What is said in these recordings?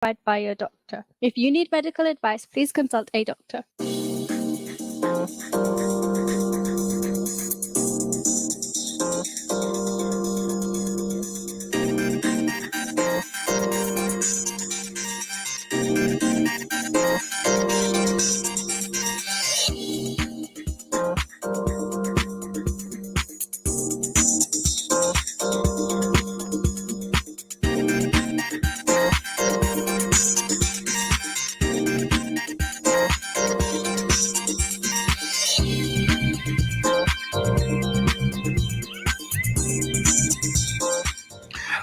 by your doctor. If you need medical advice, please consult a doctor.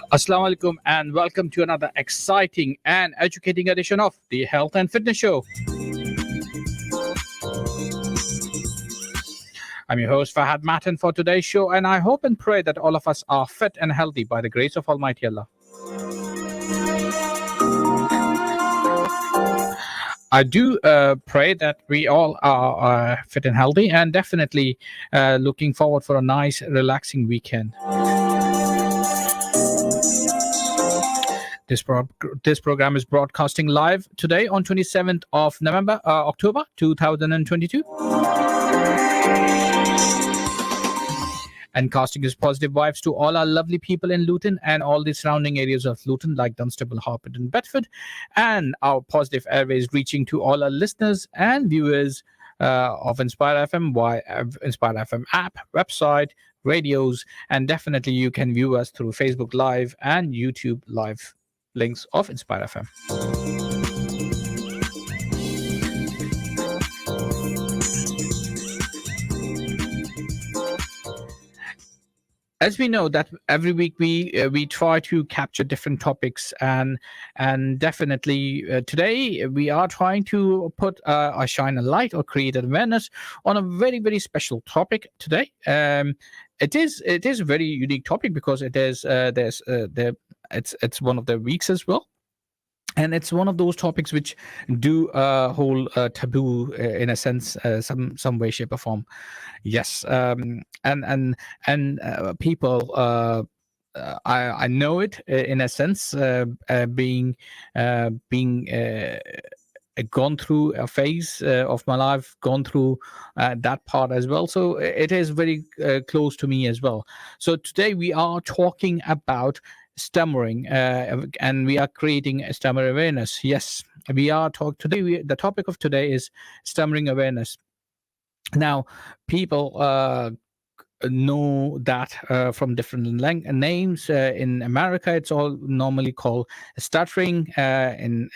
Assalamu alaikum and welcome to another exciting and educating edition of the Health and Fitness Show. I'm your host Fahad Matin for today's show, and I hope and pray that all of us are fit and healthy by the grace of Almighty Allah. I do pray that we all are fit and healthy, and definitely looking forward for a nice relaxing weekend. This program is broadcasting live today on 27th of October 2022. And casting his positive vibes to all our lovely people in Luton and all the surrounding areas of Luton, like Dunstable, Harpeth, and Bedford. And our positive airways reaching to all our listeners and viewers of Inspire FM via Inspire FM app, website, radios, and definitely you can view us through Facebook Live and YouTube Live links of Inspire FM. As we know that every week we try to capture different topics, and definitely today we are trying to put shine a light or create awareness on a very, very special topic today. It is a very unique topic because it is it's one of the weeks as well. And it's one of those topics which do hold taboo in a sense, some way, shape, or form. Yes, and people, I know it in a sense, being gone through a phase of my life, gone through that part as well. So it is very close to me as well. So today we are talking about stammering, and we are creating a stammer awareness. Yes, we are today. The topic of today is stammering awareness. Now, people know that from different names. In America, it's all normally called stuttering. In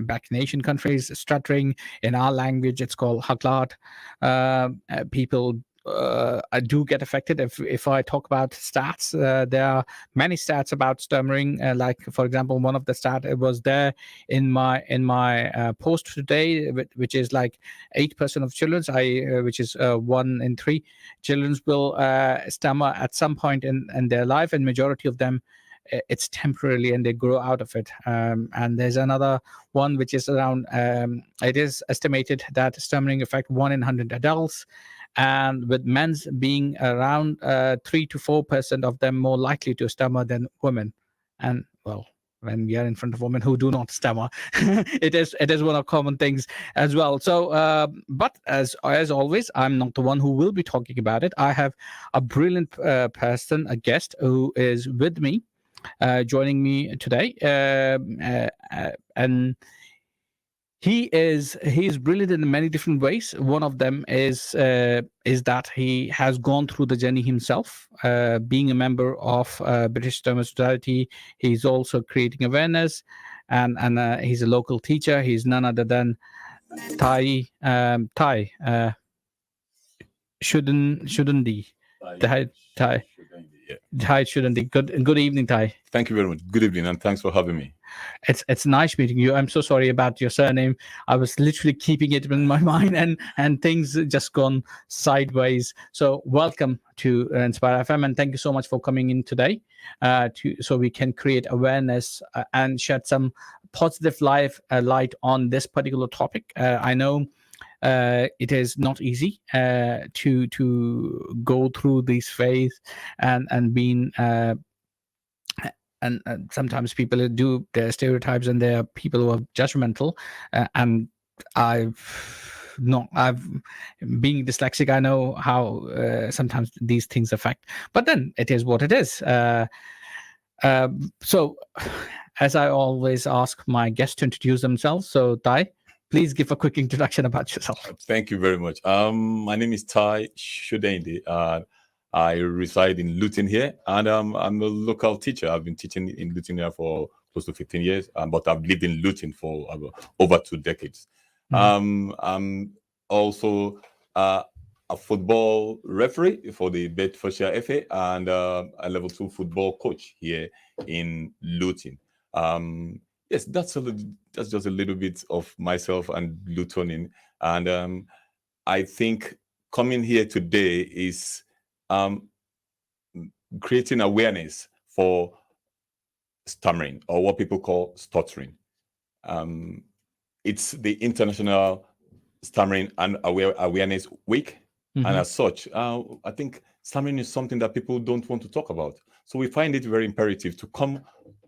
back in Asian countries, stuttering. In our language, it's called haklat. People I do get affected if I talk about stats. There are many stats about stammering. Like for example, one of the stats was there in my post today, which is like 8% of children, which is 1 in 3 children will stammer at some point in their life, and majority of them it's temporarily and they grow out of it. And there's another one which is around. It is estimated that stammering affect 1 in 100 adults. And with men's being around 3 to 4% of them more likely to stammer than women. And well, when we are in front of women who do not stammer, it is one of common things as well. So, but as always, I'm not the one who will be talking about it. I have a brilliant person, a guest who is with me, joining me today, and he's brilliant in many different ways. One of them is that he has gone through the journey himself, being a member of British Stammer Society. He's also creating awareness, and he's a local teacher. He's none other than Tai Shodeinde. Tai Shodeinde. Good evening, Tai. Thank you very much. Good evening, and thanks for having me. It's nice meeting you. I'm so sorry about your surname. I was literally keeping it in my mind, and things just gone sideways. So welcome to Inspire FM, and thank you so much for coming in today, so we can create awareness and shed some positive light on this particular topic. I know it is not easy to go through this phase and being and sometimes people do their stereotypes, and there are people who are judgmental, and I've being dyslexic, I know how sometimes these things affect, but then it is what it is. So as I always ask my guests to introduce themselves, so Tai, please give a quick introduction about yourself. Thank you very much. My name is Tai Shodeinde. I reside in Luton here, and I'm a local teacher. I've been teaching in Luton here for close to 15 years, but I've lived in Luton for over 2 decades. I'm also a football referee for the Bedfordshire FA, and a level 2 football coach here in Luton. Yes, that's just a little bit of myself and Lutonin. And I think coming here today is creating awareness for stammering, or what people call stuttering. It's the International Stammering and Awareness Week. And as such, I think stammering is something that people don't want to talk about. So we find it very imperative to come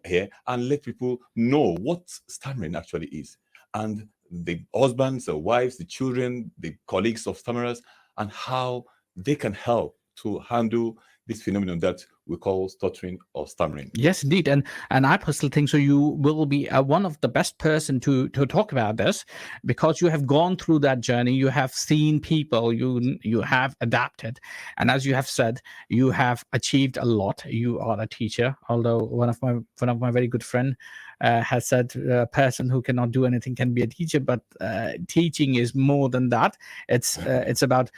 here and let people know what stammering actually is. And the husbands, the wives, the children, the colleagues of stammerers, and how they can help to handle this phenomenon that we call stuttering or stammering. Yes, indeed, and I personally think so. You will be one of the best person to talk about this, because you have gone through that journey. You have seen people. You have adapted, and as you have said, you have achieved a lot. You are a teacher, although one of my very good friend has said a person who cannot do anything can be a teacher, but teaching is more than that. It's about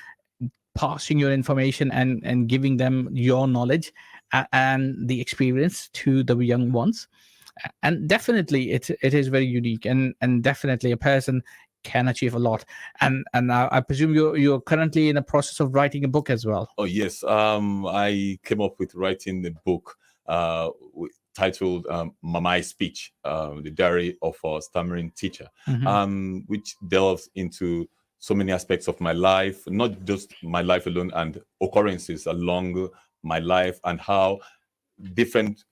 passing your information and giving them your knowledge and the experience to the young ones. And definitely it is very unique, and definitely a person can achieve a lot. And I presume you're currently in a process of writing a book as well. Oh yes, I came up with writing the book titled My Speech, the Diary of a Stammering Teacher, which delves into so many aspects of my life, not just my life alone, and occurrences along my life, and how different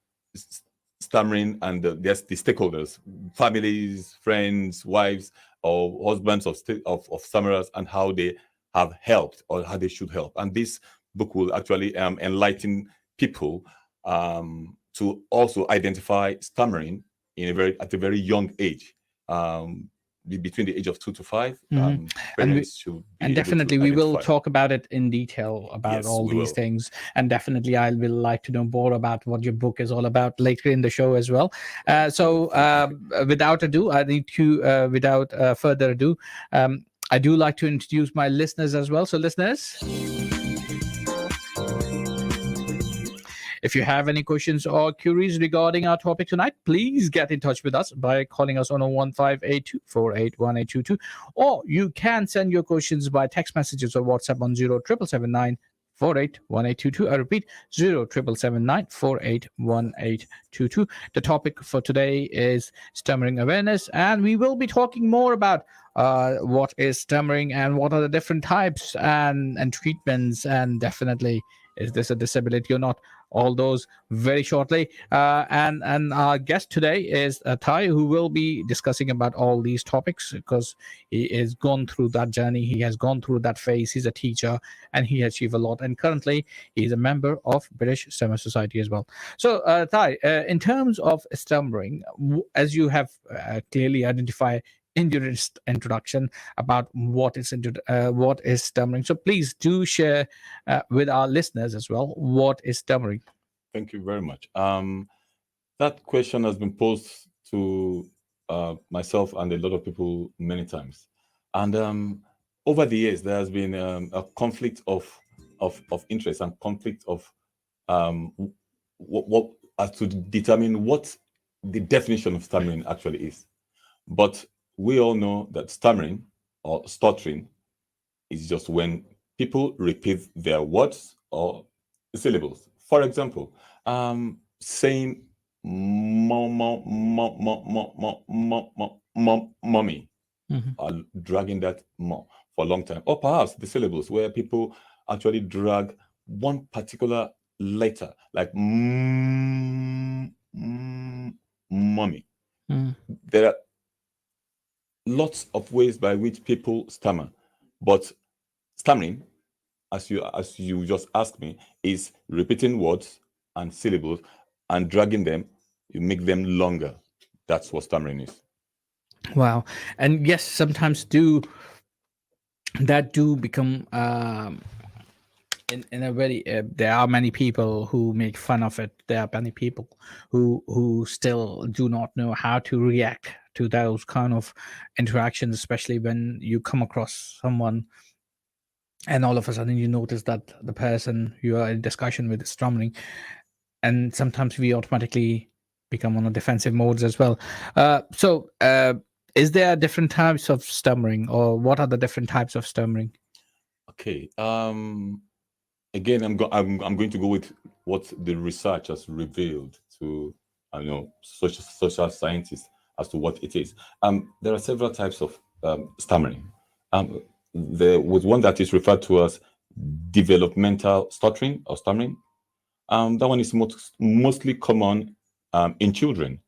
stammering and the stakeholders, families, friends, wives, or husbands of stammerers, and how they have helped or how they should help. And this book will actually enlighten people to also identify stammering at a very young age. Between the age of 2 to 5, parents should be and definitely we will talk about it in detail about all these things, and definitely I will like to know more about what your book is all about later in the show as well. So without ado, I need to without further ado, I do like to introduce my listeners as well. So listeners, if you have any questions or queries regarding our topic tonight, please get in touch with us by calling us on 01582481822, or you can send your questions by text messages or WhatsApp on 07779 481822. I repeat, 07779 481822. The topic for today is stammering awareness, and we will be talking more about what is stammering and what are the different types and treatments, and definitely is this a disability or not, all those very shortly. And our guest today is Tai, who will be discussing about all these topics, because he has gone through that journey, he has gone through that phase. He's a teacher and he achieved a lot, and currently he's a member of British Stammer Society as well. So Tai, in terms of stammering, as you have clearly identified in your introduction about what is stammering, so please do share with our listeners as well, what is stammering? Thank you very much. That question has been posed to myself and a lot of people many times, and over the years there has been a conflict of interest and conflict of what as to determine what the definition of stammering actually is. But we all know that stammering or stuttering is just when people repeat their words or syllables. For example, saying mommy, or dragging that for a long time, or perhaps the syllables where people actually drag one particular letter, like mommy. Mm. There are lots of ways by which people stammer, but stammering, as you just asked me, is repeating words and syllables and dragging them. You make them longer. That's what stammering is. Wow. And yes, sometimes do become in a very there are many people who make fun of it. There are many people who still do not know how to react to those kind of interactions, especially when you come across someone and all of a sudden you notice that the person you are in discussion with is stammering, and sometimes we automatically become on a defensive modes as well. Is there different types of stammering, or what are the different types of stammering? Okay. Again, I'm going to go with what the research has revealed to social scientists as to what it is. There are several types of stammering. There was one that is referred to as developmental stuttering or stammering. That one is mostly common in children.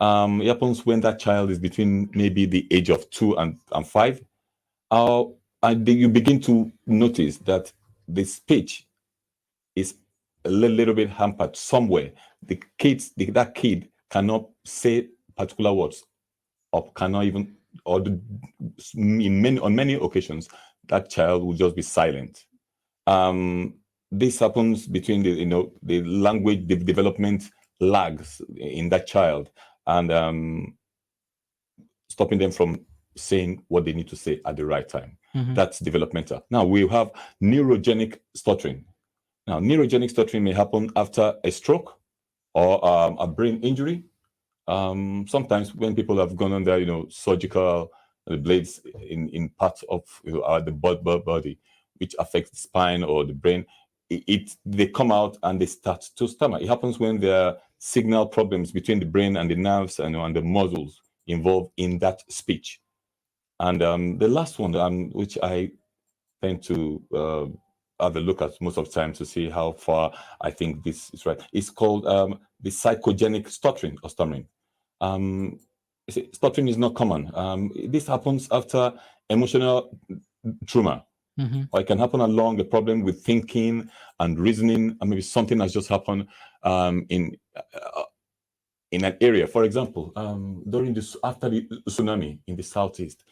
It happens when that child is between maybe the age of 2 and 5. And then you begin to notice that the speech is a little bit hampered somewhere. That kid cannot say particular words, or cannot even, on many occasions, that child will just be silent. This happens between the language development lags in that child, and stopping them from saying what they need to say at the right time. Mm-hmm. That's developmental. Now we have neurogenic stuttering. Now, neurogenic stuttering may happen after a stroke or a brain injury. Sometimes when people have gone under, surgical blades in parts of the body, which affects the spine or the brain, they come out and they start to stammer. It happens when there are signal problems between the brain and the nerves and the muscles involved in that speech. And the last one, which I tend to have a look at most of the time to see how far I think this is right. It's called the psychogenic stuttering or stammering. Stuttering is not common. This happens after emotional trauma. Mm-hmm. Or it can happen along a problem with thinking and reasoning, and maybe something has just happened in an area. For example, after the tsunami in the southeast,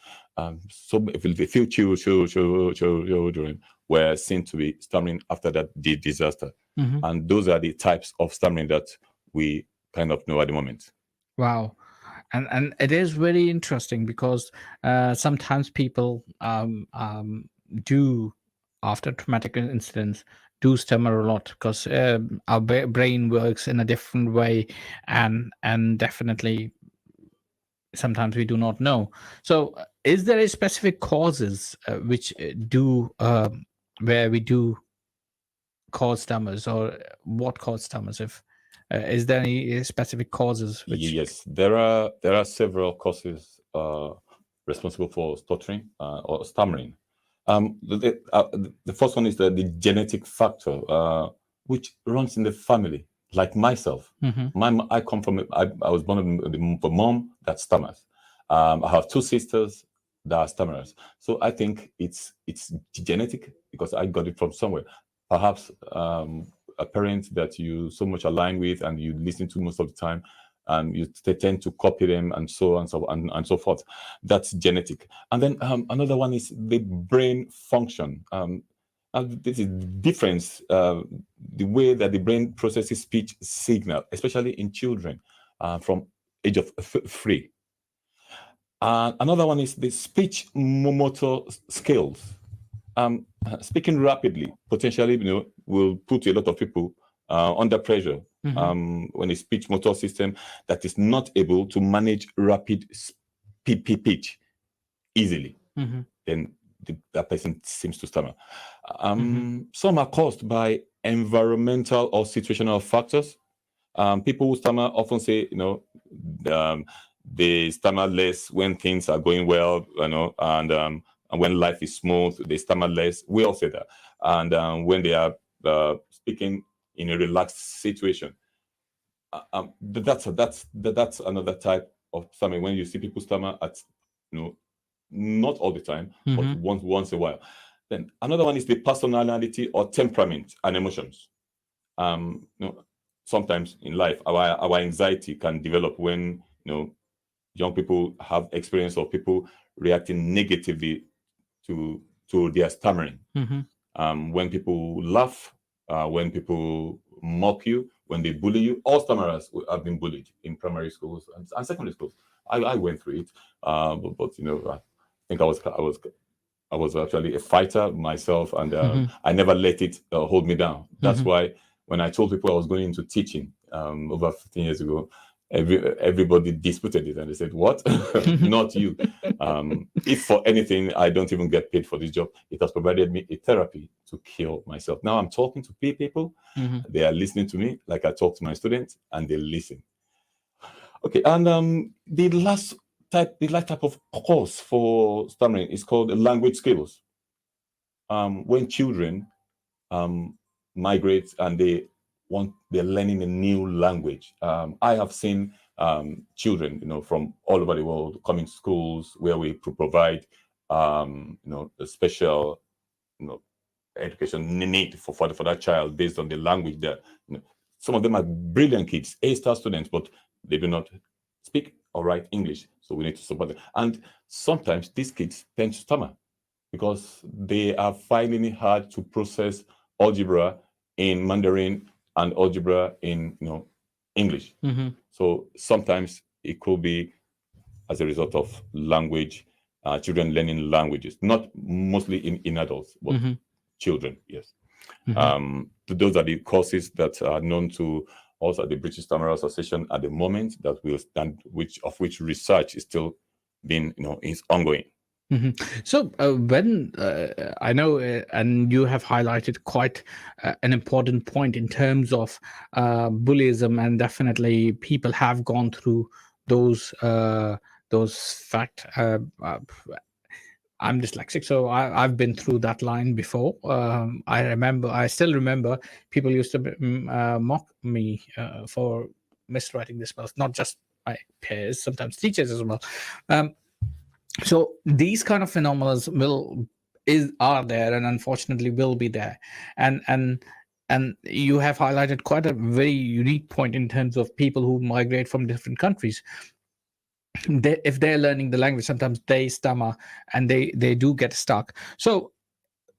so a few children were seen to be stammering after that disaster. Mm-hmm. And those are the types of stammering that we kind of know at the moment. Wow. And it is very interesting because sometimes people do, after traumatic incidents, do stammer a lot because our brain works in a different way, and definitely sometimes we do not know. So is there a specific causes which do where we do cause stammers, or what cause stammers? If is there any specific causes which... Yes, there are several causes responsible for stuttering or stammering. The first one is the genetic factor, which runs in the family. Like myself, Mm-hmm. I come from I was born with a mom that stammers. I have 2 sisters that are stammerers. So I think it's genetic because I got it from somewhere. Perhaps a parent that you so much align with and you listen to most of the time, and you tend to copy them, and so on, and so forth. That's genetic. And then another one is the brain function. And this is the difference, the way that the brain processes speech signal, especially in children from age of 3. Another one is the speech motor skills. Speaking rapidly potentially, will put a lot of people under pressure. When a speech motor system that is not able to manage rapid speech easily, then that person seems to stammer. Some are caused by environmental or situational factors. People who stammer often say, they stammer less when things are going well, and when life is smooth, they stammer less. We all say that. And when they are speaking in a relaxed situation, That's another type of stammering. When you see people stammer at, not all the time, but once a while. Then another one is the personality or temperament and emotions. Sometimes in life, our anxiety can develop when young people have experience of people reacting negatively to their stammering. When people laugh, when people mock you, when they bully you. All stammerers have been bullied in primary schools and secondary schools. I went through it, but I think I was actually a fighter myself, and I never let it hold me down. That's why when I told people I was going into teaching over 15 years ago, everybody disputed it and they said, "What? Not you." If for anything, I don't even get paid for this job. It has provided me a therapy to kill myself. Now I'm talking to people. They are listening to me like I talk to my students, and they listen. Okay, and the last type of course for stammering is called language skills. When children migrate and they're learning a new language. I have seen children, from all over the world coming to schools where we provide, a special, education need for that child based on the language that, some of them are brilliant kids, A-star students, but they do not speak or write English. So we need to support them. And sometimes these kids tend to stammer because they are finding it hard to process algebra in Mandarin and algebra in English. So sometimes it could be as a result of language, children learning languages, not mostly in adults, but children. Yes. Those are the courses that are known to us at the British Stammerer Association at the moment that will stand, which research is still being, is ongoing. So when I know, and you have highlighted quite an important point in terms of bullyism, and definitely people have gone through those fact. I'm dyslexic, so I've been through that line before. I still remember people used to mock me for miswriting the spells, not just my peers, sometimes teachers as well. So these kind of phenomena are there, and unfortunately will be there. And you have highlighted quite a very unique point in terms of people who migrate from different countries. If they're learning the language, sometimes they stammer and they do get stuck. So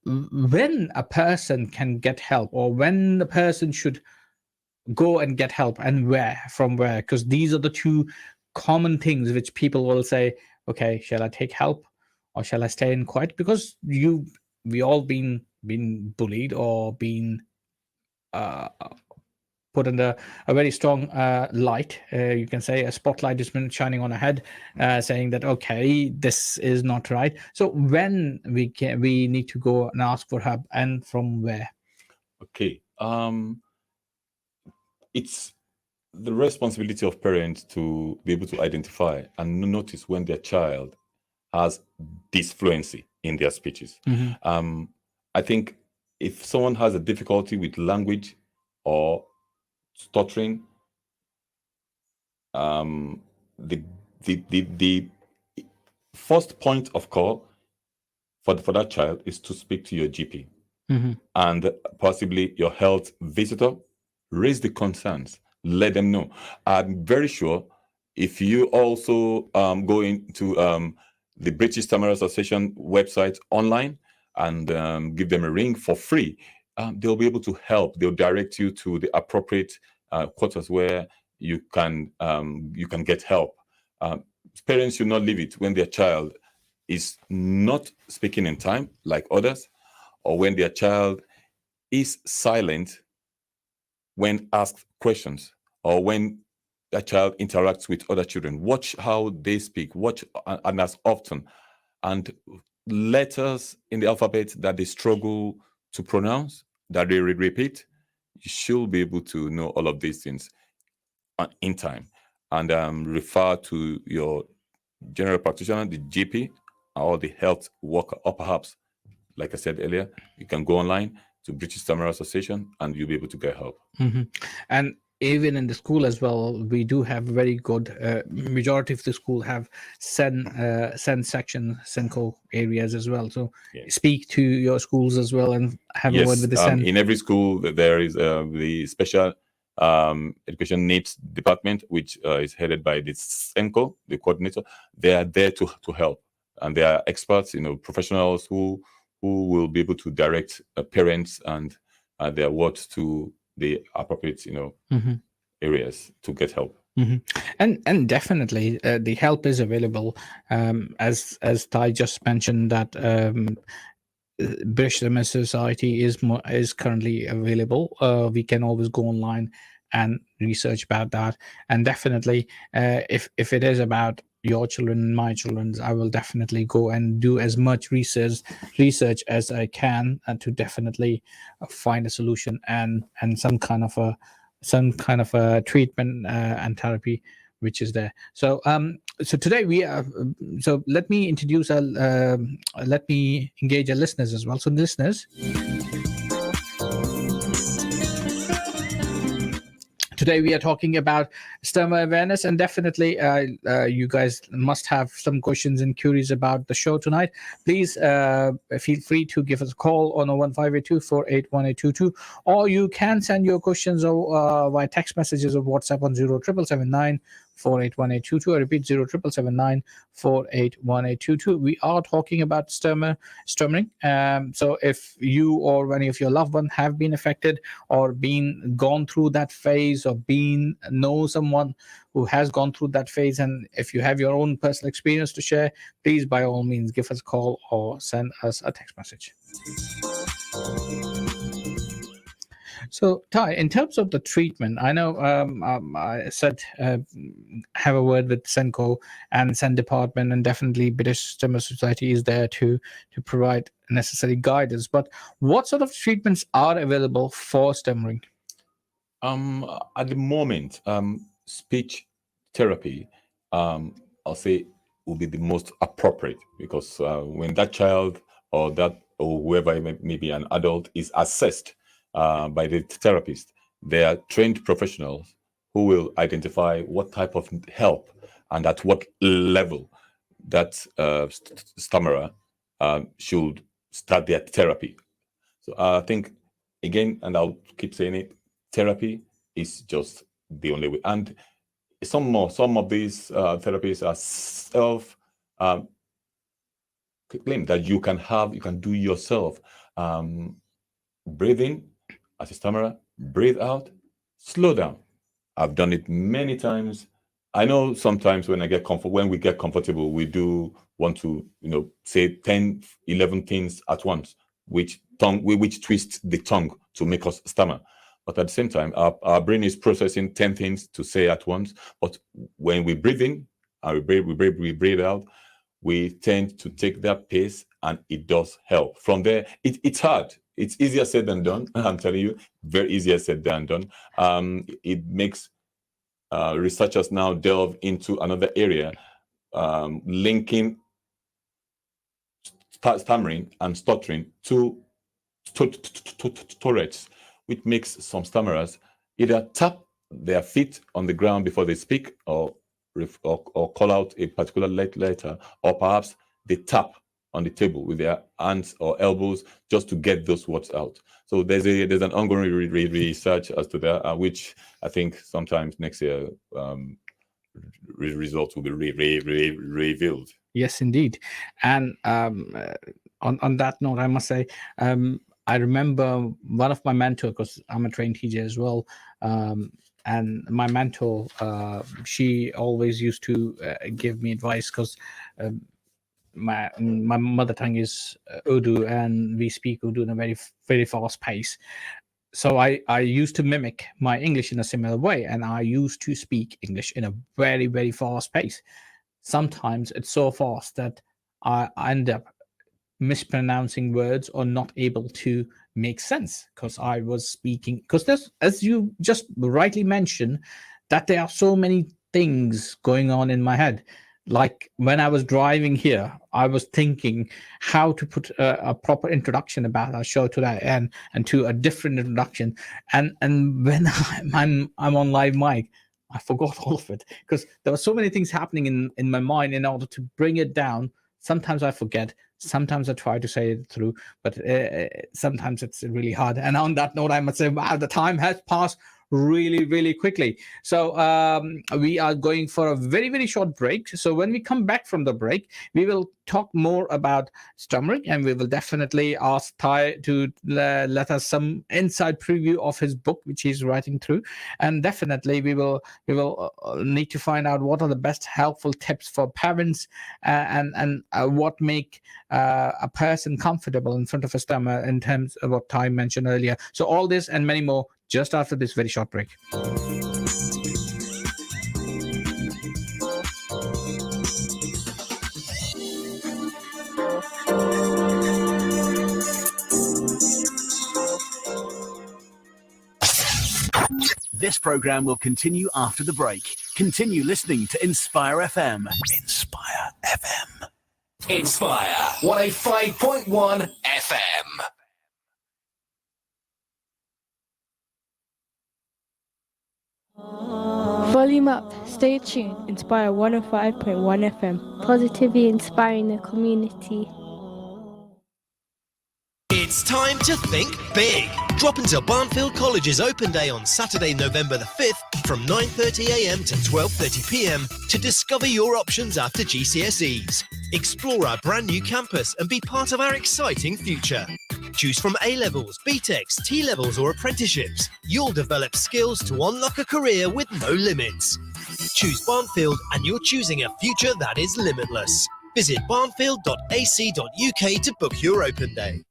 when a person can get help, or when the person should go and get help, and from where, because these are the two common things which people will say, okay, shall I take help or shall I stay in quiet? Because we all been bullied or been put under a very strong light. You can say a spotlight has been shining on our head, saying that, okay, this is not right. So when we need to go and ask for help, and from where? Okay. It's the responsibility of parents to be able to identify and notice when their child has disfluency in their speeches. I think if someone has a difficulty with language or stuttering, the first point of call for that child is to speak to your GP and possibly your health visitor. Raise the concerns, let them know. I'm very sure if you also go into the British Stammerer Association website online and give them a ring for free, they'll be able to help. They'll direct you to the appropriate quarters where you can get help. Parents should not leave it when their child is not speaking in time like others, or when their child is silent when asked questions, or when a child interacts with other children. Watch how they speak, watch and as often. And letters in the alphabet that they struggle to pronounce, that they repeat, you should be able to know all of these things in time. And refer to your general practitioner, the GP, or the health worker, or perhaps, like I said earlier, you can go online to British Stammerer Association and you'll be able to get help. And even in the school as well, we do have very good majority of the school have sen section, senko areas as well. So Yes. speak to your schools as well and have a word with the sen. In every school there is the special education needs department, which is headed by the senko, the coordinator. They are there to help, and they are experts, professionals who will be able to direct parents and their words to the appropriate areas to get help. And definitely the help is available, as Tai just mentioned that British Tamil Society is currently available. We can always go online and research about that, and definitely if it is about your children, my children's, I will definitely go and do as much research as I can to definitely find a solution and some kind of a treatment and therapy which is there. So so today we are so let me introduce let me engage our listeners as well. So listeners, today we are talking about stammer awareness, and definitely you guys must have some questions and queries about the show tonight. Please feel free to give us a call on 01582481822, or you can send your questions via text messages or WhatsApp on 07779 481822. I repeat, 07779 481822. We are talking about stammering. So if you or any of your loved ones have been affected or gone through that phase, or know someone who has gone through that phase, and if you have your own personal experience to share, please by all means give us a call or send us a text message. So, Tai, in terms of the treatment, I know I said have a word with Senko and Sen Department, and definitely British Tamil Society is there to provide necessary guidance. But what sort of treatments are available for stammering? At the moment, speech therapy, I'll say, will be the most appropriate, because when that child or whoever it may be, an adult, is assessed by the therapist, they are trained professionals who will identify what type of help and at what level that stammerer should start their therapy. So I think, again, and I'll keep saying it, therapy is just the only way. And some of these therapies are self claim that you can do yourself. Breathe in as a stammerer, breathe out, slow down. I've done it many times. I know sometimes when we get comfortable, we do want to, say 10, 11 things at once, which twist the tongue to make us stammer. But at the same time, our brain is processing 10 things to say at once. But when we breathe in and we breathe out, we tend to take that pace, and it does help. From there, it's hard. It's easier said than done. I'm telling you, very easier said than done. It makes researchers now delve into another area, linking stammering and stuttering to Tourette's, which makes some stammerers either tap their feet on the ground before they speak, or call out a particular letter, or perhaps they tap on the table with their hands or elbows just to get those words out. So there's an ongoing research as to that, which I think sometimes next year results will be revealed. Yes, indeed. And on that note, I must say, I remember one of my mentors, because I'm a trained teacher as well, and my mentor, she always used to give me advice, because my mother tongue is Urdu, and we speak Urdu in a very, very fast pace. So I used to mimic my English in a similar way, and I used to speak English in a very, very fast pace. Sometimes it's so fast that I end up mispronouncing words or not able to make sense, because I was speaking, because there's, as you just rightly mentioned, that there are so many things going on in my head. like when I was driving here, I was thinking how to put a proper introduction about our show today, and to a different introduction. And when I'm on live mic, I forgot all of it because there were so many things happening in my mind. In order to bring it down, sometimes I forget, sometimes I try to say it through, but sometimes it's really hard. And on that note, I must say, wow, the time has passed really, really quickly. So we are going for a very, very short break. So when we come back from the break, we will talk more about stammering, and we will definitely ask Tai to let us some inside preview of his book, which he's writing through. And definitely we will need to find out what are the best helpful tips for parents, and what make a person comfortable in front of a stammer, in terms of what Tai mentioned earlier. So all this and many more just after this very short break. This program will continue after the break. Continue listening to Inspire FM. Inspire FM. Inspire 105.1 FM. Volume up, stay tuned. Inspire 105.1 FM. Positively inspiring the community. It's time to think big. Drop into Barnfield College's open day on Saturday, November the 5th from 9:30 a.m. to 12:30 p.m. to discover your options after GCSEs. Explore our brand new campus and be part of our exciting future. Choose from A-levels, BTECs, T-levels or apprenticeships. You'll develop skills to unlock a career with no limits. Choose Barnfield and you're choosing a future that is limitless. Visit barnfield.ac.uk to book your open day.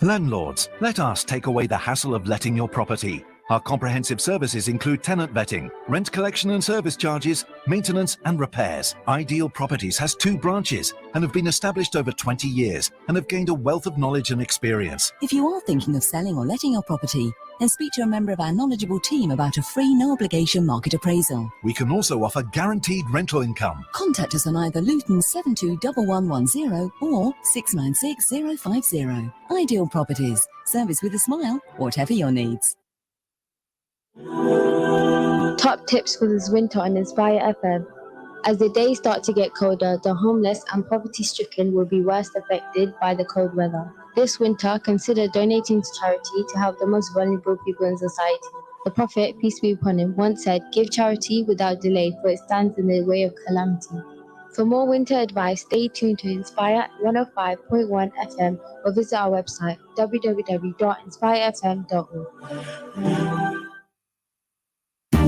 Landlords, let us take away the hassle of letting your property. Our comprehensive services include tenant vetting, rent collection and service charges, maintenance and repairs. Ideal Properties has 2 branches and have been established over 20 years and have gained a wealth of knowledge and experience. If you are thinking of selling or letting your property, then speak to a member of our knowledgeable team about a free, no-obligation market appraisal. We can also offer guaranteed rental income. Contact us on either Luton 721110 or 696050. Ideal Properties. Service with a smile, whatever your needs. Top tips for this winter on Inspire FM. As the days start to get colder, the homeless and poverty-stricken will be worst affected by the cold weather. This winter, consider donating to charity to help the most vulnerable people in society. The Prophet, peace be upon him, once said, "Give charity without delay, for it stands in the way of calamity." For more winter advice, stay tuned to Inspire 105.1 FM or visit our website www.inspirefm.org.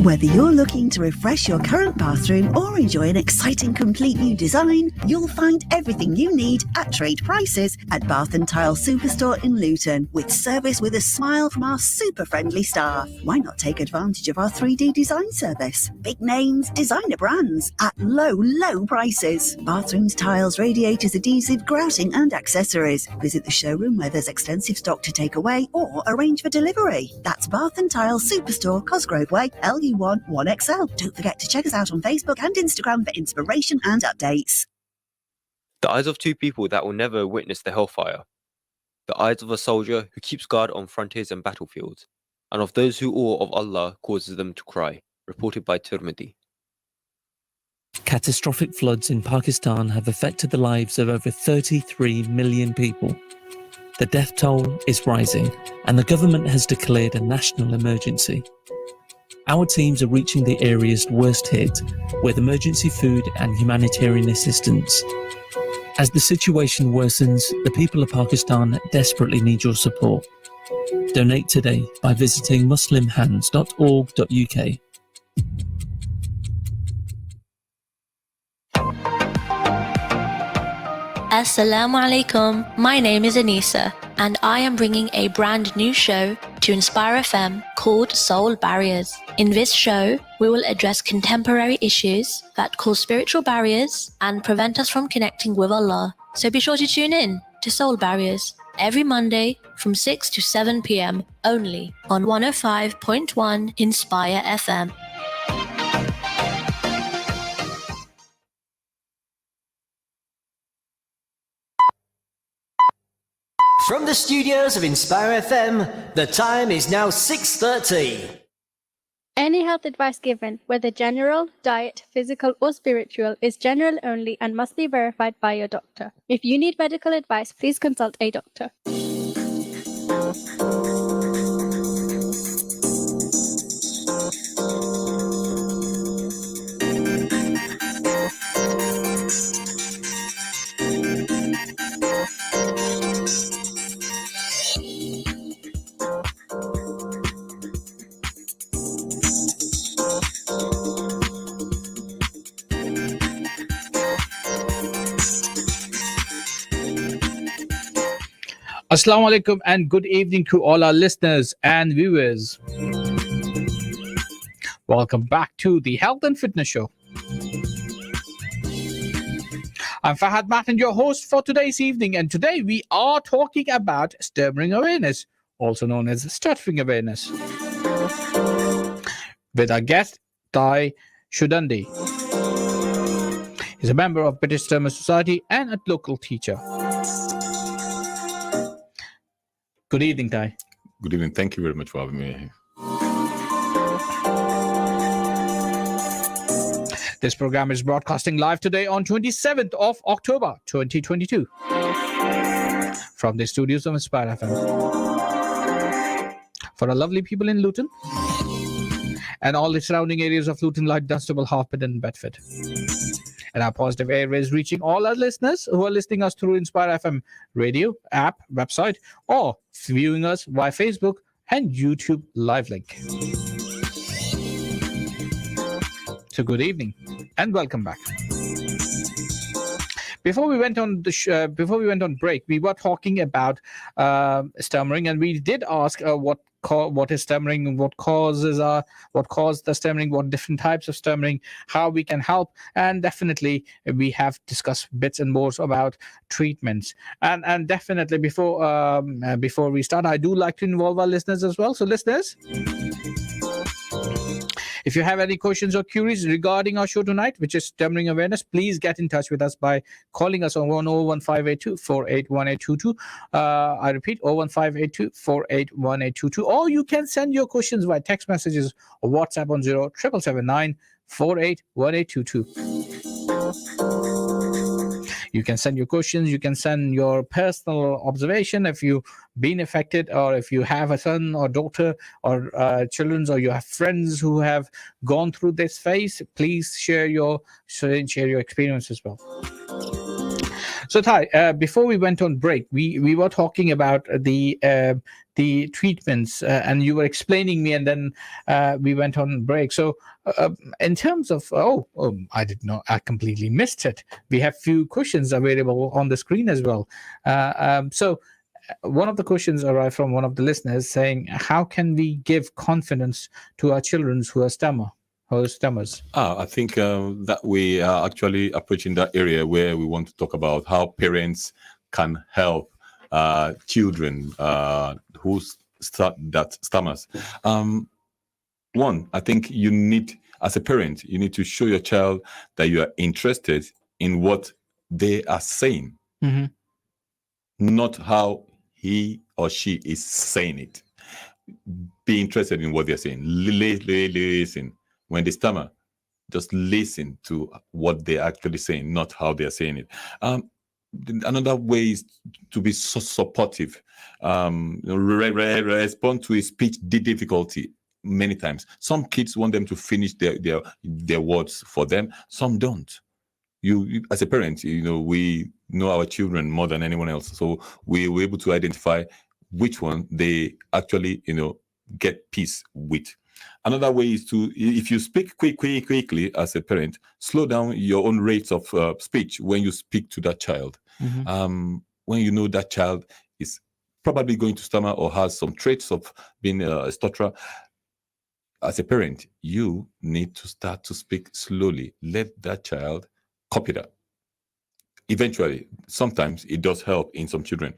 Whether you're looking to refresh your current bathroom or enjoy an exciting complete new design, you'll find everything you need at trade prices at Bath & Tile Superstore in Luton, with service with a smile from our super friendly staff. Why not take advantage of our 3D design service? Big names, designer brands at low prices. Bathrooms, tiles, radiators, adhesive, grouting and accessories. Visit the showroom where there's extensive stock to take away or arrange for delivery. That's Bath & Tile Superstore, Cosgrove Way, LU1 1XL. Don't forget to check us out on Facebook and Instagram for inspiration and updates. The eyes of 2 people that will never witness the hellfire. The eyes of a soldier who keeps guard on frontiers and battlefields, and of those who awe of Allah causes them to cry. Reported by Tirmidhi. Catastrophic floods in Pakistan have affected the lives of over 33 million people. The death toll is rising, and the government has declared a national emergency. Our teams are reaching the areas worst hit with emergency food and humanitarian assistance. As the situation worsens, the people of Pakistan desperately need your support. Donate today by visiting muslimhands.org.uk. Assalamu alaikum. My name is Anisa, and I am bringing a brand new show to Inspire FM called Soul Barriers. In this show, we will address contemporary issues that cause spiritual barriers and prevent us from connecting with Allah. So be sure to tune in to Soul Barriers every Monday from 6 to 7 p.m. only on 105.1 Inspire FM. From the studios of Inspire FM, the time is now 6:30. Any health advice given, whether general, diet, physical, or spiritual, is general only and must be verified by your doctor. If you need medical advice, please consult a doctor. Assalamu alaikum and good evening to all our listeners and viewers. Welcome back to the Health and Fitness Show. I'm Fahad Matin, your host for today's evening, and today we are talking about stammering awareness, also known as stuttering awareness, with our guest, Tai Shodeinde. He's a member of British Stammer Society and a local teacher. Good evening, Tai. Good evening. Thank you very much for having me here. This program is broadcasting live today on 27th of October 2022 from the studios of Inspire FM. For our lovely people in Luton and all the surrounding areas of Luton, like Dunstable, Harpenden and Bedford. And our positive airways reaching all our listeners who are listening us through Inspire FM radio, app, website, or viewing us via Facebook and YouTube live link. So good evening and welcome back. Before we went on break, we were talking about stammering, and we did ask what is stammering, what caused the stammering, what different types of stammering, how we can help, and definitely we have discussed bits and bobs about treatments. And definitely before we start, I do like to involve our listeners as well. So listeners, if you have any questions or queries regarding our show tonight, which is stammering awareness, please get in touch with us by calling us on 01582 481822. I repeat, 01582 481822. Or you can send your questions via text messages or WhatsApp on 07779 481822. You can send your questions, you can send your personal observation if you've been affected, or if you have a son or daughter or children, or you have friends who have gone through this phase. Please share your experience as well. So Tai, before we went on break, we were talking about the treatments, and you were explaining me, and then we went on break. So in terms of I completely missed it. We have few questions available on the screen as well. So one of the questions arrived from one of the listeners saying, how can we give confidence to our children who are stammers? I think that we are actually approaching that area where we want to talk about how parents can help children who stammers. One, I think you need, as a parent, you need to show your child that you are interested in what they are saying, not how he or she is saying it. Be interested in what they're saying. Listen. When they stammer, just listen to what they're actually saying, not how they're saying it. Another way is to be so supportive. Respond to a speech difficulty many times. Some kids want them to finish their words for them. Some don't. You as a parent, we know our children more than anyone else, so we're able to identify which one they actually get peace with. Another way is to, if you speak quickly as a parent, slow down your own rates of speech when you speak to that child. When you know that child is probably going to stammer or has some traits of being a stutterer, as a parent, you need to start to speak slowly. Let that child copy that. Eventually, sometimes it does help in some children.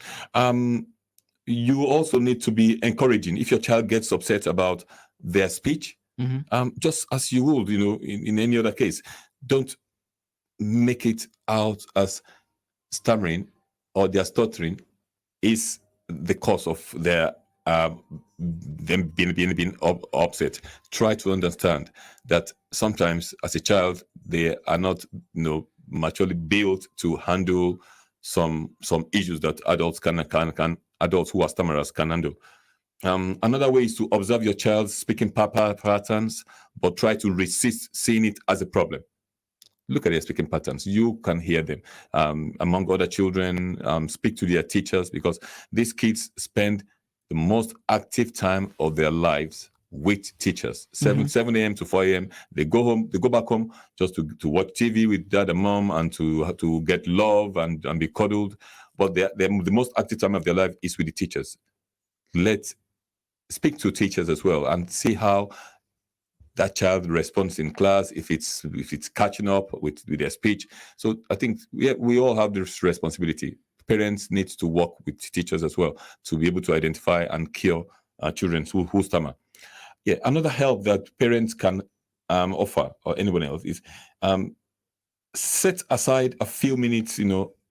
You also need to be encouraging. If your child gets upset about their speech, just as you would, in any other case, don't make it out as stammering or their stuttering is the cause of their them being upset. Try to understand that sometimes as a child they are not maturely built to handle some issues that adults can adults who are stammerers can handle. Another way is to observe your child's speaking patterns, but try to resist seeing it as a problem. Look at their speaking patterns. You can hear them. Among other children, speak to their teachers, because these kids spend the most active time of their lives with teachers. 7 a.m. to 4 a.m. They go back home just to watch TV with dad and mom and to get love and be cuddled. But the most active time of their life is with the teachers. Let's speak to teachers as well and see how that child responds in class, if it's catching up with their speech. So I think we all have this responsibility. Parents need to work with teachers as well to be able to identify and cure children who stammer. Yeah, another help that parents can offer, or anyone else, is set aside a few minutes,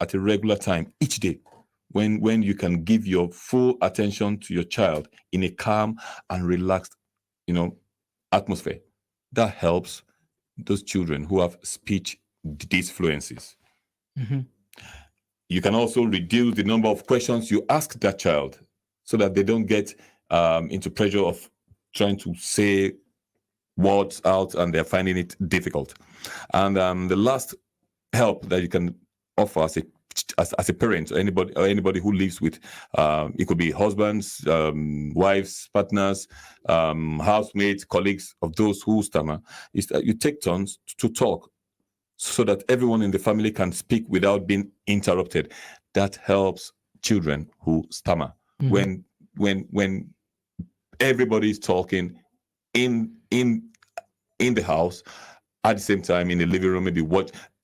at a regular time each day, when you can give your full attention to your child in a calm and relaxed, atmosphere. That helps those children who have speech disfluencies. You can also reduce the number of questions you ask that child so that they don't get into pressure of trying to say words out and they're finding it difficult. And the last help that you can offer as a parent, or anybody who lives with, it could be husbands, wives, partners, housemates, colleagues of those who stammer, is that you take turns to talk so that everyone in the family can speak without being interrupted. That helps children who stammer. When everybody is talking in the house at the same time in the living room, maybe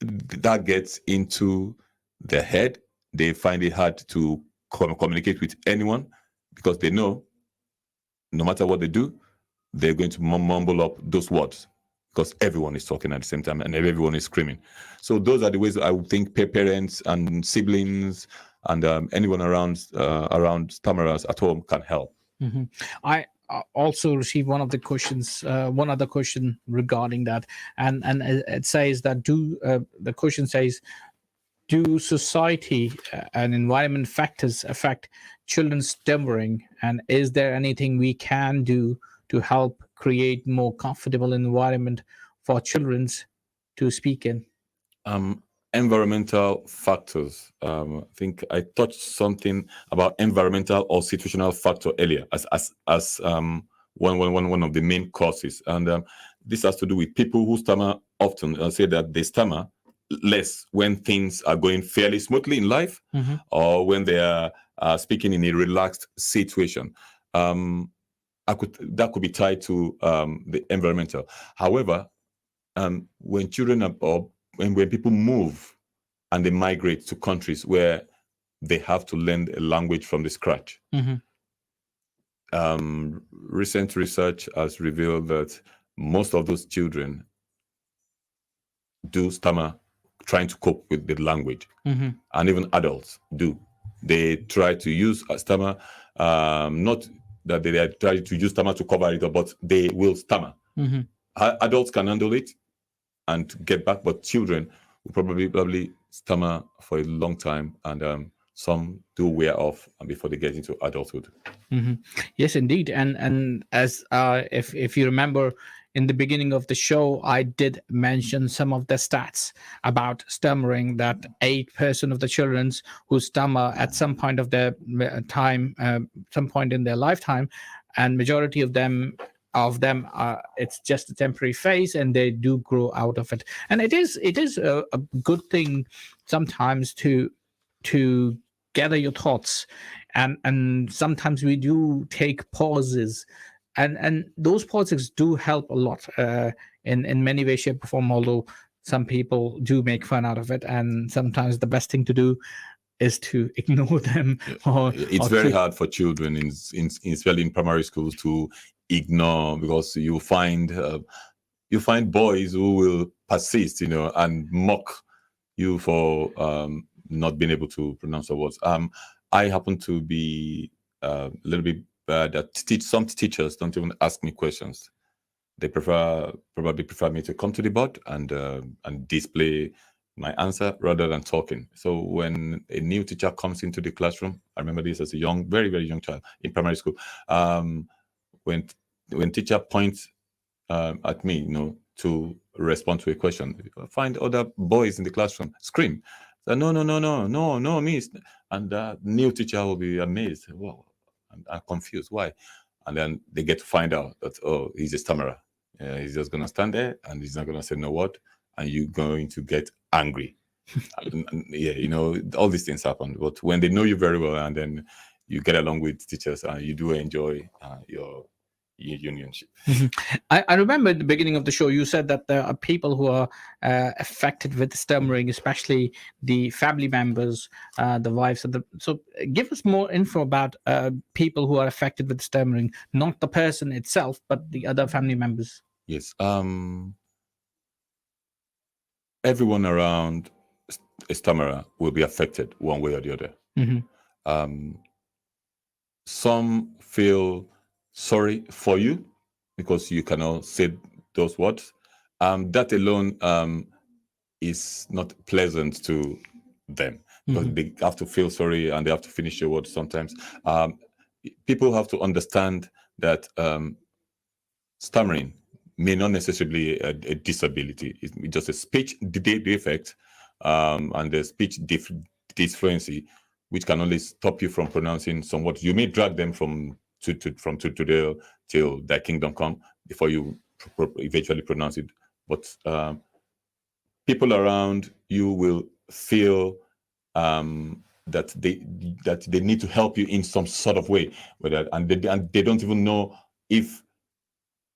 that gets into their head. They find it hard to communicate with anyone, because they know no matter what they do, they're going to mumble up those words, because everyone is talking at the same time and everyone is screaming. So those are the ways I would think parents and siblings and anyone around stammerers at home can help. I also received one other question regarding that, and it says that the question says, do society and environment factors affect children's stammering, and is there anything we can do to help create more comfortable environment for children to speak in? Environmental factors. I think I touched something about environmental or situational factor earlier as one of the main causes, and this has to do with people who stammer often say that they stammer less when things are going fairly smoothly in life, or when they are speaking in a relaxed situation. That could be tied to the environmental. However, when children when people move and they migrate to countries where they have to learn a language from the scratch, recent research has revealed that most of those children do stammer trying to cope with the language, and even adults do. They try to use a stammer, not that they are trying to use stammer to cover it, but they will stammer. Adults can handle it and get back, but children will probably stammer for a long time, and some do wear off before they get into adulthood. Yes, indeed. And as if you remember, in the beginning of the show, I did mention some of the stats about stammering, that 8% of the children who stammer at some point of their time, some point in their lifetime, and majority of them are, it's just a temporary phase, and they do grow out of it. And it is a good thing sometimes to gather your thoughts, and sometimes we do take pauses, and those pauses do help a lot in many ways, shape, or form, although some people do make fun out of it, and sometimes the best thing to do is to ignore them. It's very hard for children, especially in primary schools, to ignore, because you find boys who will persist, and mock you for not being able to pronounce the words. I happen to be a little bit bad at some teachers don't even ask me questions. They probably prefer me to come to the board and display my answer rather than talking. So when a new teacher comes into the classroom, I remember this as a young, very, very young child in primary school. When teacher points at me, to respond to a question, find other boys in the classroom scream, so, no, miss. And the new teacher will be amazed. Wow, and confused. Why? And then they get to find out that, oh, he's a stammerer. He's just going to stand there and he's not going to say no word. And you're going to get angry. All these things happen. But when they know you very well and then you get along with teachers, you do enjoy your unionship. I remember at the beginning of the show, you said that there are people who are affected with stammering, especially the family members, the wives. So give us more info about people who are affected with stammering, not the person itself, but the other family members. Yes. Everyone around a stammerer will be affected one way or the other. Mm-hmm. Some feel sorry for you because you cannot say those words. That alone is not pleasant to them because they have to feel sorry and they have to finish your words sometimes. People have to understand that stammering may not necessarily be a disability. It's just a speech defect and a speech dysphonia, which can only stop you from pronouncing some words. You may drag them from today till thy kingdom come before you eventually pronounce it. But people around you will feel that they need to help you in some sort of way with that, and they don't even know if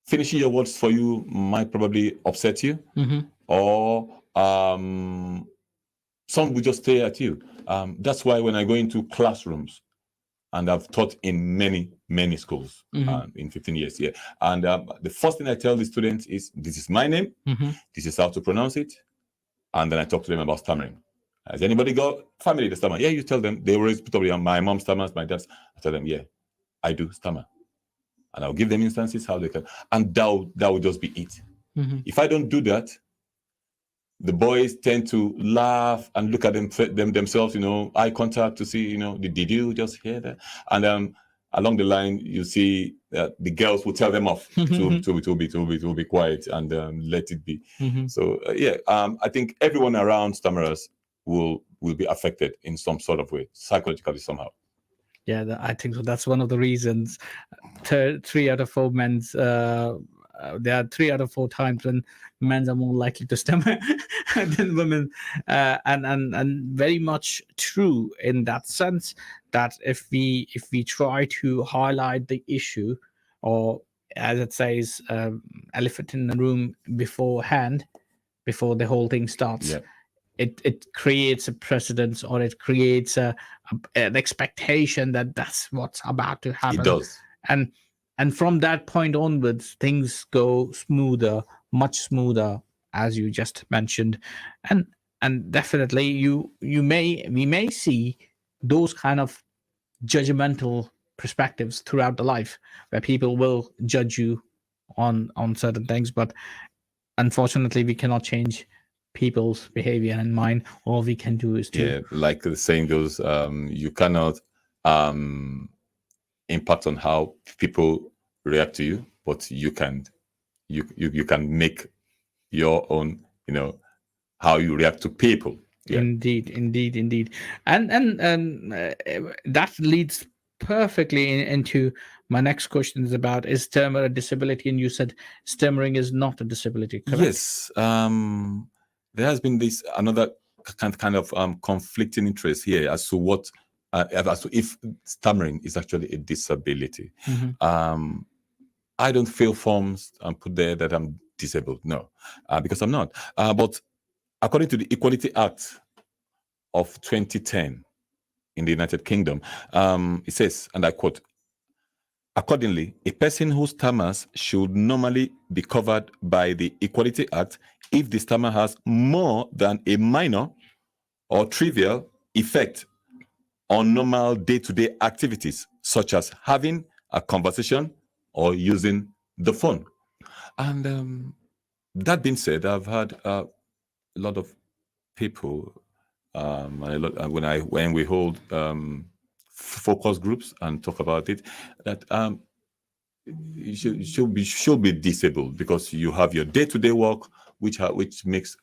finishing your words for you might probably upset you, or some will just stare at you. That's why when I go into classrooms, and I've taught in many schools in 15 years here, and the first thing I tell the students is, this is my name, this is how to pronounce it, and then I talk to them about stammering. Has anybody got family that stammer? Yeah, you tell them. They always put up, my mom stammers, my dad. I tell them, yeah, I do stammer. And I'll give them instances how they can. And that will just be it. If I don't do that, the boys tend to laugh and look at themselves, eye contact to see, did you just hear that? And along the line, you see that the girls will tell them off to be quiet and let it be. So I think everyone around stammerers will be affected in some sort of way, psychologically somehow. Yeah, I think so. That's one of the reasons. 3 out of 4 men's. There are 3 out of 4 times when men are more likely to stammer than women, and very much true in that sense. That if we try to highlight the issue, or as it says, elephant in the room beforehand, before the whole thing starts. Yeah. It creates a precedence, or it creates an expectation that that's what's about to happen. It does. And from that point onwards, things go smoother, much smoother, as you just mentioned. And definitely we may see those kind of judgmental perspectives throughout the life, where people will judge you on certain things, but unfortunately we cannot change people's behavior and mind. All we can do is to, like the saying goes, you cannot impact on how people react to you, but you can make your own, how you react to people. Indeed. And that leads perfectly into my next question, is about, is stammer a disability? And you said stammering is not a disability, correct? Yes. There has been this another kind of conflicting interest here as to what as to if stammering is actually a disability. I don't fill forms and put there that I'm disabled. No, because I'm not. But according to the Equality Act of 2010 in the United Kingdom, it says, and I quote, accordingly, a person who stammers should normally be covered by the Equality Act if the stammer has more than a minor or trivial effect on normal day-to-day activities, such as having a conversation or using the phone. And that being said, I've had a lot of people, when we hold focus groups and talk about it, that you should be disabled because you have your day-to-day work, which makes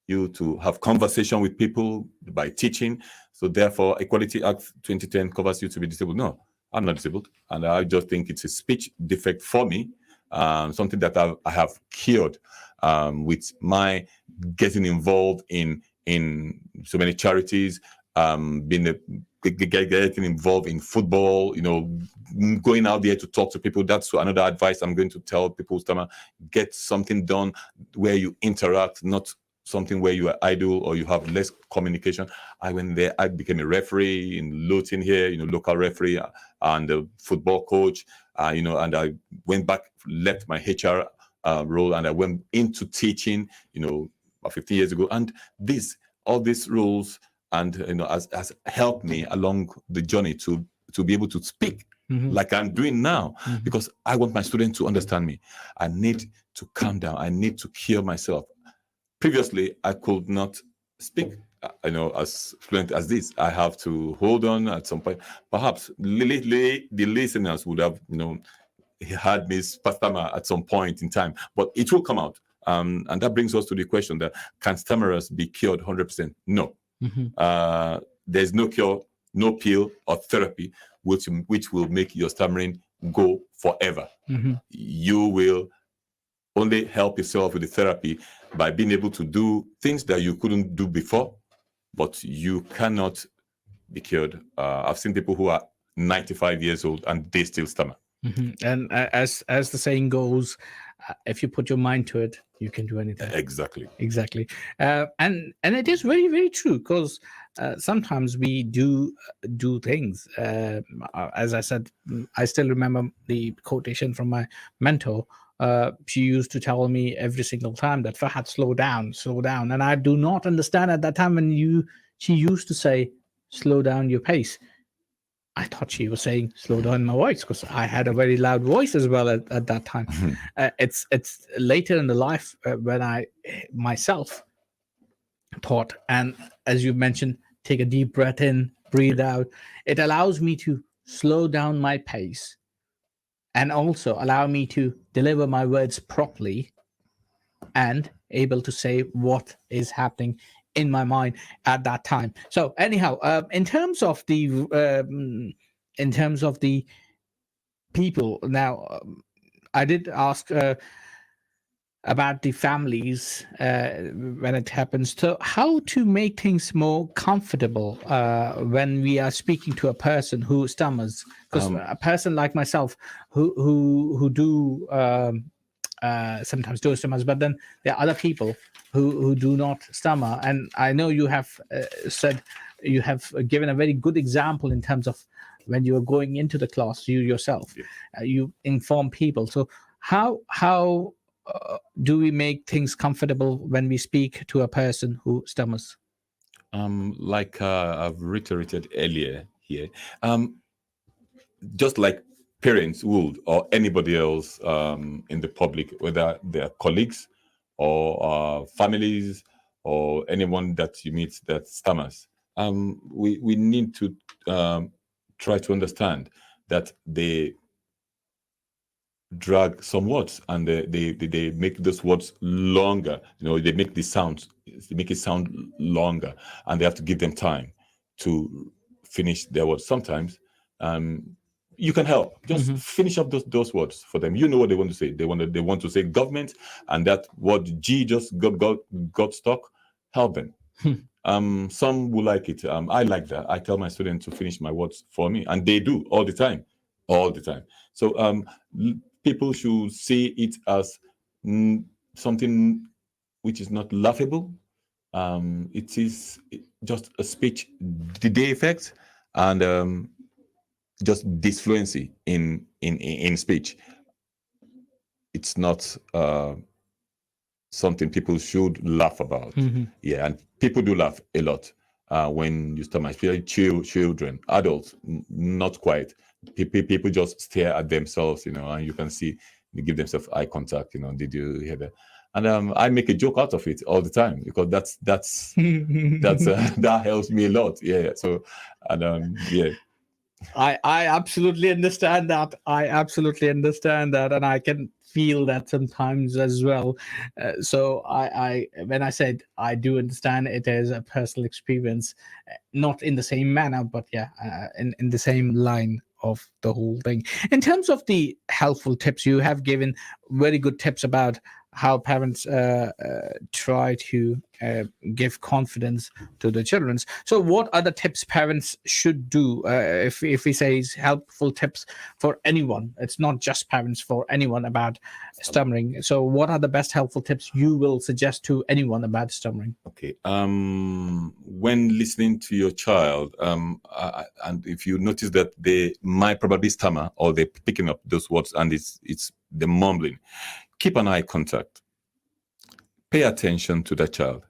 you to have conversation with people by teaching. So therefore, Equality Act 2010 covers you to be disabled. No, I'm not disabled, and I just think it's a speech defect for me, something that I have cured with my getting involved in so many charities, getting involved in football, going out there to talk to people. That's another advice I'm going to tell people, get something done where you interact, not something where you are idle or you have less communication. I went there, I became a referee in Luton here, local referee and a football coach, and I went back, left my HR role, and I went into teaching, about 15 years ago. And all these roles and has helped me along the journey to be able to speak like I'm doing now, because I want my students to understand me. I need to calm down. I need to hear myself. Previously, I could not speak, as fluent as this. I have to hold on at some point. Perhaps the listeners would have, had me stammer at some point in time, but it will come out. And that brings us to the question that can stammerers be cured 100%? No. There's no cure, no pill or therapy which will make your stammering go forever. You will only help yourself with the therapy by being able to do things that you couldn't do before, but you cannot be cured. I've seen people who are 95 years old and they still stammer. And as the saying goes, if you put your mind to it, you can do anything. Exactly. And it is very, very true, because sometimes we do things. As I said, I still remember the quotation from my mentor. She used to tell me every single time that Fahad, slow down. And I do not understand at that time when she used to say, slow down your pace. I thought she was saying slow down my voice, because I had a very loud voice as well at that time. It's later in the life when I myself thought, and as you mentioned, take a deep breath in, breathe out. It allows me to slow down my pace and also allow me to deliver my words properly and able to say what is happening in my mind at that time. So anyhow, in terms of the people now, I did ask about the families when it happens. So how to make things more comfortable when we are speaking to a person who stammers? Because a person like myself who do sometimes do stammers, but then there are other people who do not stammer. And I know you have said, you have given a very good example in terms of when you are going into the class, you yourself, you inform people. So how do we make things comfortable when we speak to a person who stammers? Like I've reiterated earlier here, just like parents would, or anybody else in the public, whether they're colleagues or families or anyone that you meet that stammers, we need to try to understand that they drag some words and they make those words longer. They make the sounds, they make it sound longer, and they have to give them time to finish their words. Sometimes you can help. Just finish up those words for them. You know what they want to say. They want to say government, and that word G just got stuck. Help them. Some will like it. I like that. I tell my students to finish my words for me, and they do all the time. So people should see it as something which is not laughable. It is just a speech delay effect, and just disfluency in speech. It's not something people should laugh about. Yeah, and people do laugh a lot. when you stammer, especially children. Adults, not quite. People just stare at themselves, and you can see they give themselves eye contact. Did you hear that? And I make a joke out of it all the time because that's that helps me a lot. Yeah. So, and yeah. I absolutely understand that. And I can feel that sometimes as well. So I when I said I do understand, it is a personal experience, not in the same manner, but yeah, in the same line of the whole thing. In terms of the helpful tips, you have given very good tips about how parents try to give confidence to the children. So what other tips parents should do if we say helpful tips for anyone? It's not just parents, for anyone about stammering. So what are the best helpful tips you will suggest to anyone about stammering? Okay. When listening to your child, and if you notice that they might probably stammer or they're picking up those words and it's the mumbling, keep an eye contact. Pay attention to the child.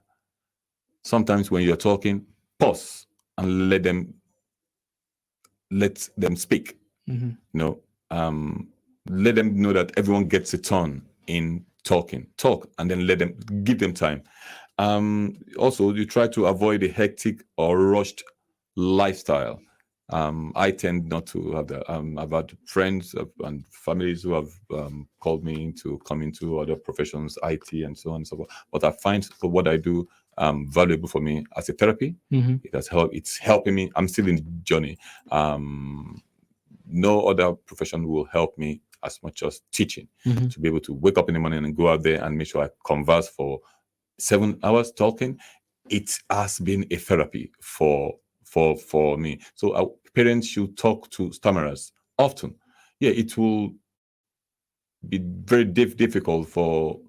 Sometimes when you're talking, pause and let them speak. Let them know that everyone gets a turn in talking. Talk and then give them time. Also, you try to avoid a hectic or rushed lifestyle. I tend not to have that. I've had friends and families who have called me to come into other professions, IT and so on and so forth. But I find for what I do valuable for me as a therapy. It has helped. It's helping me. I'm still in the journey. No other profession will help me as much as teaching. To be able to wake up in the morning and go out there and make sure I converse for 7 hours talking. It has been a therapy for me. So parents should talk to stammerers often. Yeah, it will be very difficult for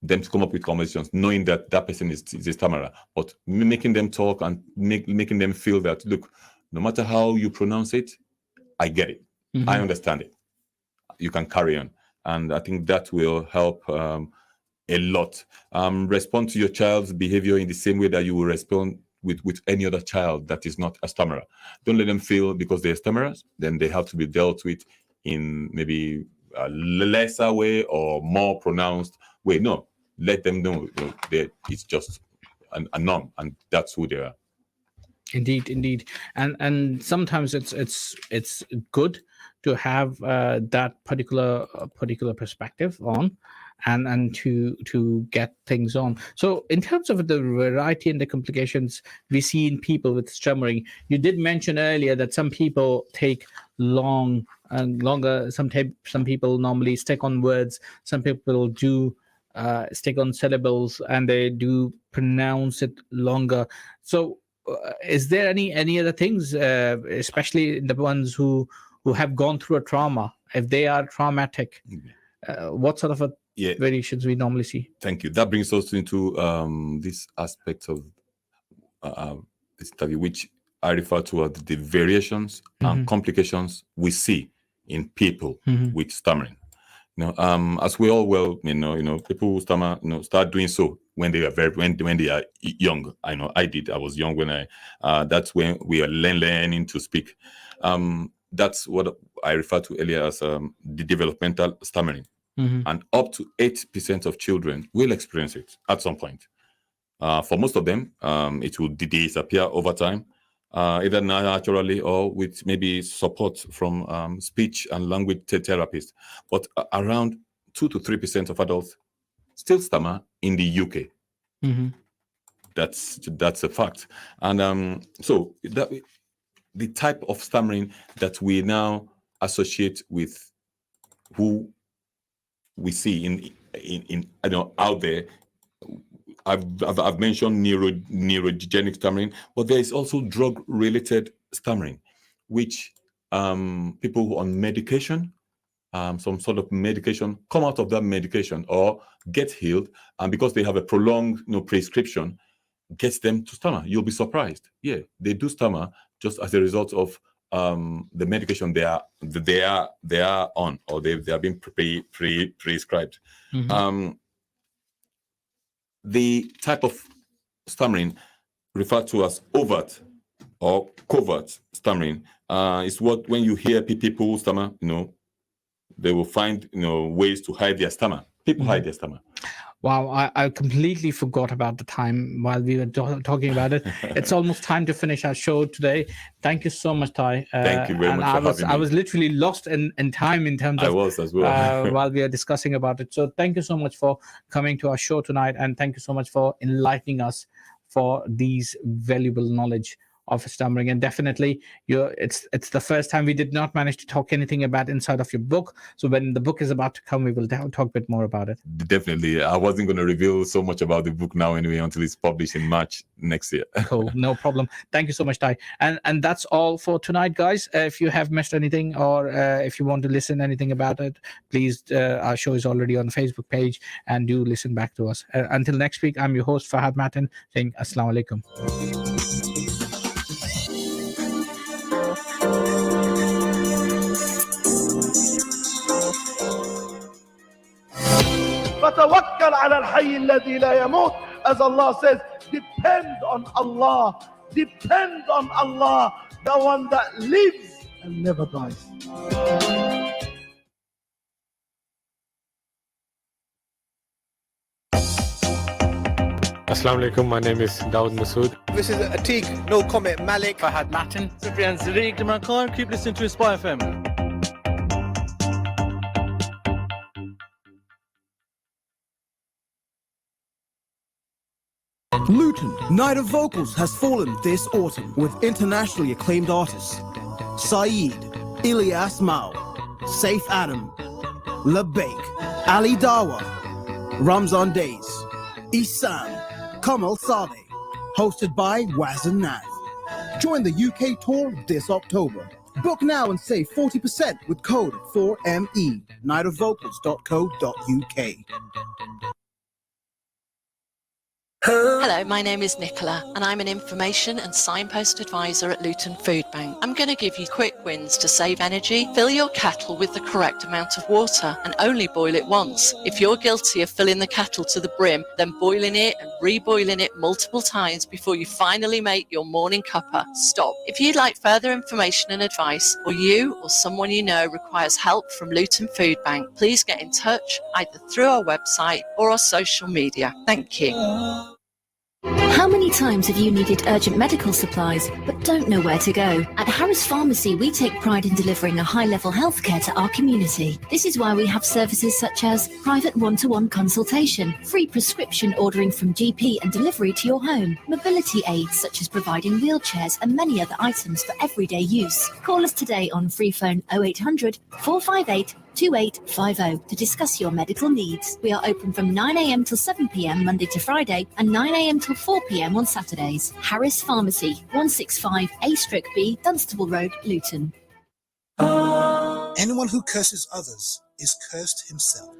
them to come up with conversations knowing that person is a stammerer, but making them talk and making them feel that, look, no matter how you pronounce it, I get it. I understand it. You can carry on. And I think that will help a lot. Respond to your child's behavior in the same way that you will respond with any other child that is not a stammerer. Don't let them feel because they're stammerers, then they have to be dealt with in maybe a lesser way or more pronounced way. No, let them know that it's just a norm, and that's who they are. Indeed, and sometimes it's good to have that particular perspective on, and to get things on. So in terms of the variety and the complications we see in people with stammering, you did mention earlier that some people take longer. Some people normally stick on words. Some people do stick on syllables, and they do pronounce it longer. So is there any other things, especially the ones who have gone through a trauma, if they are traumatic, what sort of variations we normally see? Thank you. That brings us into this aspect of this study, which I refer to as the variations and complications we see in people with stammering. As we all well know, people who stammer, start doing so when they are when they are young. I know I did. I was young when that's when we are learning to speak. That's what I referred to earlier as the developmental stammering. And up to 8% of children will experience it at some point. For most of them, it will disappear over time, either naturally or with maybe support from speech and language therapists. But around 2 to 3% of adults still stammer in the UK. That's a fact. And so the type of stammering that we now associate with who we see in out there. I've mentioned neurogenic stammering, but there is also drug-related stammering, which people on medication, some sort of medication, come out of that medication or get healed, and because they have a prolonged prescription, gets them to stammer. You'll be surprised. Yeah, they do stammer just as a result of the medication they are on, or they are being prescribed. The type of stammering referred to as overt or covert stammering. It's what when you hear people stammer, they will find ways to hide their stammer. People hide their stammer. Wow, I completely forgot about the time while we were talking about it. It's almost time to finish our show today. Thank you so much, Tai. Thank you very much for having me. I was literally lost in time in terms of... I was as well. while we are discussing about it. So thank you so much for coming to our show tonight, and thank you so much for enlightening us for these valuable knowledge of stammering. And definitely it's the first time we did not manage to talk anything about inside of your book. So when the book is about to come, we will talk a bit more about it. Definitely. I wasn't going to reveal so much about the book now anyway until it's published in March next year. Cool, no problem. Thank you so much, Tai. And that's all for tonight, guys. If you have missed anything, or if you want to listen anything about it, please, our show is already on the Facebook page, and do listen back to us. Until next week, I'm your host Fahad Matin, saying Assalamu alaikum. فتوكل على الحي الذي لا يموت. As Allah says, depend on Allah, the one that lives and never dies. Assalamu alaikum, my name is Dawood Masood. This is Atik, no comment, Malik, Fahad Matin, Sufyan Sadiq, Imran Khan. Keep listening to Inspire FM. Luton, Night of Vocals has fallen this autumn with internationally acclaimed artists Saeed, Ilyas Mao, Saif Adam, Labaik, Ali Dawa, Ramzan Days, Isam, Kamal Saleh, hosted by Waz and Nav. Join the UK tour this October. Book now and save 40% with code 4ME, nightofvocals.co.uk. Hello, my name is Nicola and I'm an information and signpost advisor at Luton Food Bank. I'm going to give you quick wins to save energy. Fill your kettle with the correct amount of water and only boil it once. If you're guilty of filling the kettle to the brim, then boiling it and reboiling it multiple times before you finally make your morning cuppa, stop. If you'd like further information and advice, or you or someone you know requires help from Luton Food Bank, please get in touch either through our website or our social media. Thank you. How many times have you needed urgent medical supplies but don't know where to go? At Harris Pharmacy, we take pride in delivering a high-level healthcare to our community. This is why we have services such as private one-to-one consultation, free prescription ordering from GP and delivery to your home, mobility aids such as providing wheelchairs and many other items for everyday use. Call us today on free phone 0800 458 2850 to discuss your medical needs. We are open from 9 a.m. till 7 p.m. Monday to Friday and 9 a.m. till 4 p.m. on Saturdays. Harris Pharmacy, 165 A/B, Dunstable Road, Luton. Anyone who curses others is cursed himself.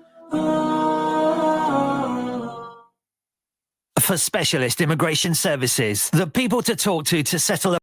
For specialist immigration services, the people to talk to settle